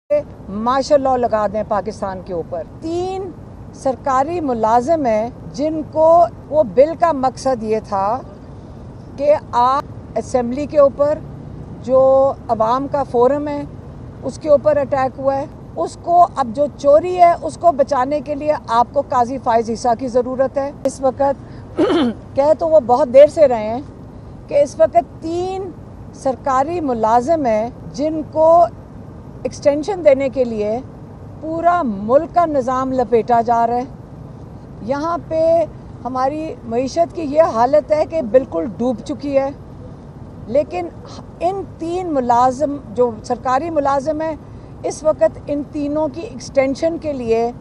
Martial law लगा दें पाकिस्तान के ऊपर। 3 सरकारी मुलाजिम हैं जिनको वो बिल का मकसद ये था कि आप असेंबली के ऊपर जो अवाम का फोरम है उसके ऊपर अटैक हुआ है, उसको अब जो चोरी है उसको बचाने के लिए आपको काजी फाइज ईसा की ज़रूरत है। इस वक्त कह तो वो बहुत देर से रहे हैं कि इस वक्त 3 सरकारी मुलाजिम हैं जिनको एक्सटेंशन देने के लिए पूरा मुल्क का निज़ाम लपेटा जा रहा है। यहाँ पे हमारी मईशत की ये हालत है कि बिल्कुल डूब चुकी है, लेकिन इन 3 मुलाजिम जो सरकारी मुलाजिम हैं इस वक्त इन तीनों की एक्सटेंशन के लिए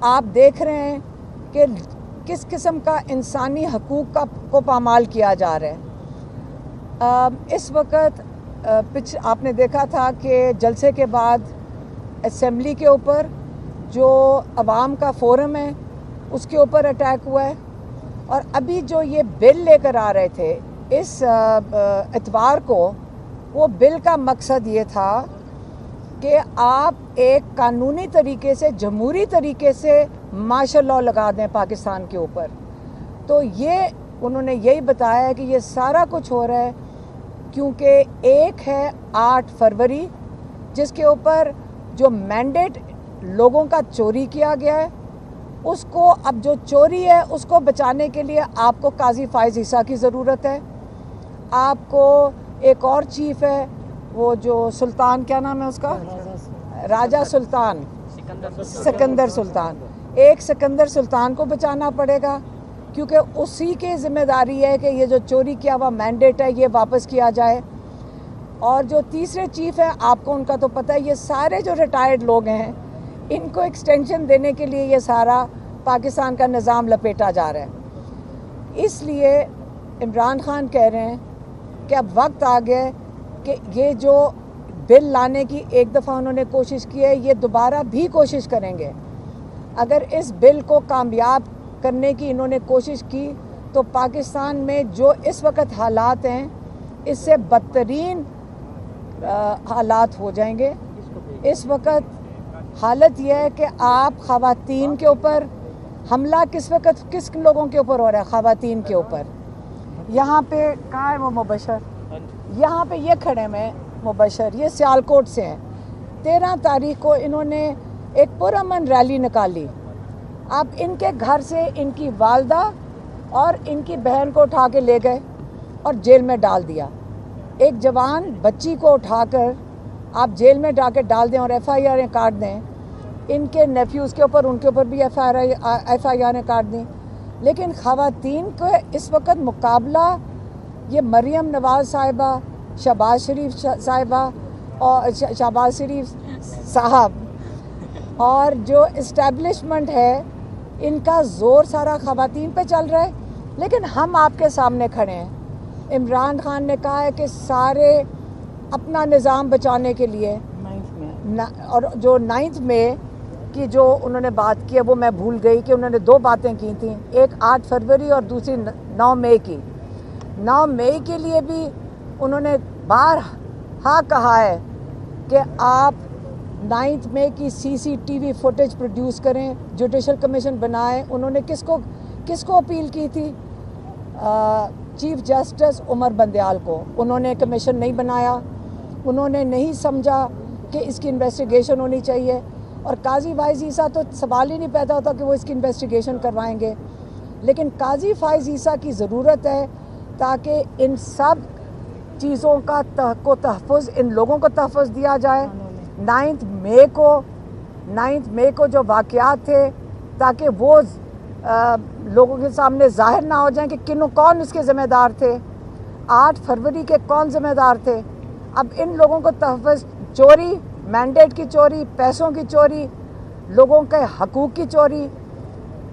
आप देख रहे हैं कि किस किस्म का इंसानी हकूक़ को पामाल किया जा रहा है। इस वक्त आपने देखा था कि जलसे के बाद असेंबली के ऊपर जो अवाम का फोरम है उसके ऊपर अटैक हुआ है, और अभी जो ये बिल लेकर आ रहे थे इस इतवार को, वो बिल का मकसद ये था कि आप एक कानूनी तरीके से, जमहूरी तरीके से मार्शल लॉ लगा दें पाकिस्तान के ऊपर। तो ये उन्होंने यही बताया है कि ये सारा कुछ हो रहा है क्योंकि एक है 8 फरवरी जिसके ऊपर जो मैंडेट लोगों का चोरी किया गया है, उसको अब जो चोरी है उसको बचाने के लिए आपको काजी फाइज ईसा की ज़रूरत है। आपको एक और चीफ है, वो जो सुल्तान, क्या नाम है उसका, राजा सुल्तान, सिकंदर सुल्तान, एक सिकंदर सुल्तान को बचाना पड़ेगा क्योंकि उसी की ज़िम्मेदारी है कि ये जो चोरी किया हुआ मैंडेट है ये वापस किया जाए। और जो तीसरे चीफ हैं, आपको उनका तो पता है, ये सारे जो रिटायर्ड लोग हैं इनको एक्सटेंशन देने के लिए ये सारा पाकिस्तान का निज़ाम लपेटा जा रहा है। इसलिए इमरान खान कह रहे हैं कि अब वक्त आ गया है कि ये जो बिल लाने की एक दफ़ा उन्होंने कोशिश की है, ये दोबारा भी कोशिश करेंगे। अगर इस बिल को कामयाब करने की इन्होंने कोशिश की तो पाकिस्तान में जो इस वक्त हालात हैं इससे बदतरीन हालात हो जाएंगे। इस वक्त हालत यह है कि आप ख़वातीन के ऊपर हमला किस वक्त किस लोगों के ऊपर हो रहा है, ख़वातीन के ऊपर। यहाँ पे कहाँ है वो मुबशर, यहाँ पे ये खड़े हैं मुबशर, ये सियालकोट से हैं। 13 तारीख को इन्होंने एक पुरअमन रैली निकाली। अब इनके घर से इनकी वालदा और इनकी बहन को उठा के ले गए और जेल में डाल दिया। एक जवान बच्ची को उठाकर आप जेल में डाके डाल दें और FIR काट दें, इनके नेफ्यूज़ के ऊपर, उनके ऊपर भी FIR काट दें। लेकिन ख़वातीन को इस वक्त मुकाबला ये मरियम नवाज़ साहिबा, शहबाज शरीफ साहिबा और शहबाज शरीफ साहब और जो इस्टेब्लिशमेंट है, इनका ज़ोर सारा ख़वातीन पे चल रहा है। लेकिन हम आपके सामने खड़े हैं। इमरान खान ने कहा है कि सारे अपना निज़ाम बचाने के लिए और जो 9 मई की जो उन्होंने बात की है वो मैं भूल गई कि उन्होंने 2 बातें की थी, एक 8 फरवरी और दूसरी 9 मई की। 9 मई के लिए भी उन्होंने बारहा कहा है कि आप 9 मई की CCTV फुटेज प्रोड्यूस करें, जुडिशल कमीशन बनाएं। उन्होंने किसको अपील की थी? चीफ जस्टिस उमर बंदयाल को। उन्होंने कमीशन नहीं बनाया, उन्होंने नहीं समझा कि इसकी इन्वेस्टिगेशन होनी चाहिए, और काजी फाइज ईसा तो सवाल ही नहीं पैदा होता कि वो इसकी इन्वेस्टिगेशन करवाएंगे। लेकिन काजी फाइज ईसा की ज़रूरत है ताकि इन सब चीज़ों का तहफ़्फ़ुज़, इन लोगों को तहफ़्फ़ुज़ दिया जाए। 9 मई को जो वाक़यात थे ताकि वो लोगों के सामने ज़ाहिर ना हो जाए कि कौन इसके ज़िम्मेदार थे, 8 फरवरी के कौन ज़िम्मेदार थे। अब इन लोगों को तहफ़्फ़ुज़, चोरी, मैंडेट की चोरी, पैसों की चोरी, लोगों के हकूक़ की चोरी,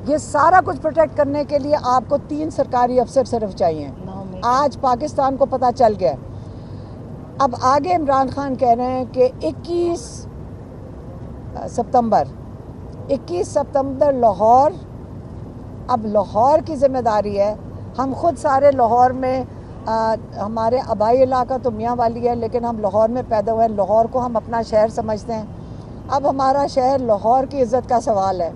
ये सारा कुछ प्रोटेक्ट करने के लिए आपको 3 सरकारी अफसर सिर्फ चाहिए। आज पाकिस्तान को पता चल गया। अब आगे इमरान खान कह रहे हैं कि 21 सितंबर लाहौर, अब लाहौर की ज़िम्मेदारी है। हम ख़ुद सारे लाहौर में हमारे आबाई इलाका तो मियाँ वाली है, लेकिन हम लाहौर में पैदा हुए हैं, लाहौर को हम अपना शहर समझते हैं। اب ہمارا شہر لاہور کی عزت کا سوال ہے.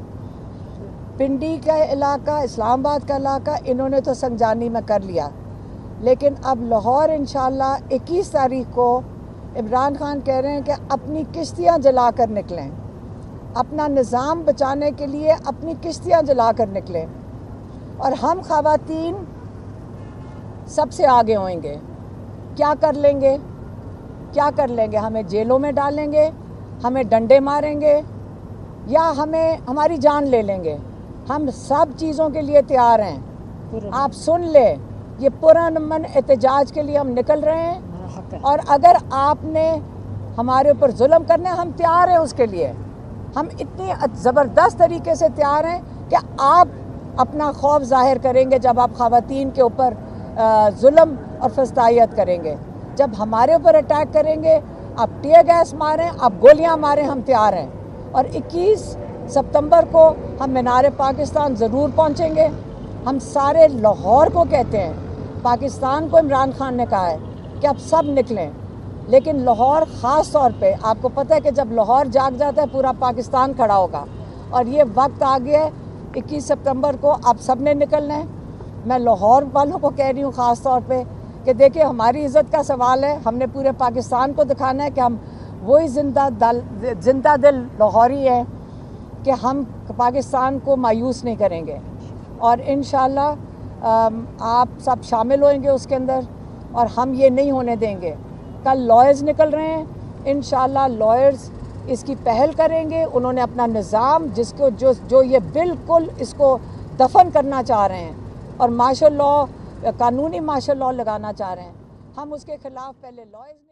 پنڈی کا علاقہ، اسلام آباد کا علاقہ انہوں نے تو سنجانی میں کر لیا، لیکن اب لاہور انشاءاللہ 21 تاریخ کو عمران خان کہہ رہے ہیں کہ اپنی کشتیاں جلا کر نکلیں، اپنا نظام بچانے کے لیے اپنی کشتیاں جلا کر نکلیں، اور ہم خواتین سب سے آگے ہوئیں گے. کیا کر لیں گے؟ کیا کر لیں گے؟ ہمیں جیلوں میں ڈالیں گے، ہمیں ڈنڈے ماریں گے، یا ہماری جان لے لیں گے؟ ہم سب چیزوں کے لیے تیار ہیں. آپ سن لیں، یہ پرامن احتجاج کے لیے ہم نکل رہے ہیں، اور اگر آپ نے ہمارے اوپر ظلم کرنا ہے ہم تیار ہیں اس کے لیے. ہم اتنی زبردست طریقے سے تیار ہیں کہ آپ اپنا خوف ظاہر کریں گے جب آپ خواتین کے اوپر ظلم اور فسطائیت کریں گے. جب ہمارے اوپر اٹیک کریں گے، آپ ٹیئر گیس ماریں، آپ گولیاں ماریں، ہم تیار ہیں. اور 21 ستمبر کو ہم مینار پاکستان ضرور پہنچیں گے. ہم سارے لاہور کو کہتے ہیں، پاکستان کو عمران خان نے کہا ہے کہ اب سب نکلیں، لیکن لاہور خاص طور پہ آپ کو پتہ ہے کہ جب لاہور جاگ جاتا ہے پورا پاکستان کھڑا ہوگا، اور یہ وقت آ گیا ہے 21 ستمبر کو اب سب نے نکلنا ہے. میں لاہور والوں کو کہہ رہی ہوں خاص طور پہ کہ دیکھیں ہماری عزت کا سوال ہے. ہم نے پورے پاکستان کو دکھانا ہے کہ ہم وہی زندہ دل لاہوری ہیں کہ ہم پاکستان کو مایوس نہیں کریں گے. اور انشاءاللہ آپ سب شامل ہوئیں گے اس کے اندر، اور ہم یہ نہیں ہونے دیں گے. کل لائرز نکل رہے ہیں، انشاءاللہ لائرز اس کی پہل کریں گے. انہوں نے اپنا نظام جو یہ بالکل اس کو دفن کرنا چاہ رہے ہیں اور مارشل لاء، قانونی مارشل لاء لگانا چاہ رہے ہیں، ہم اس کے خلاف پہلے لائرز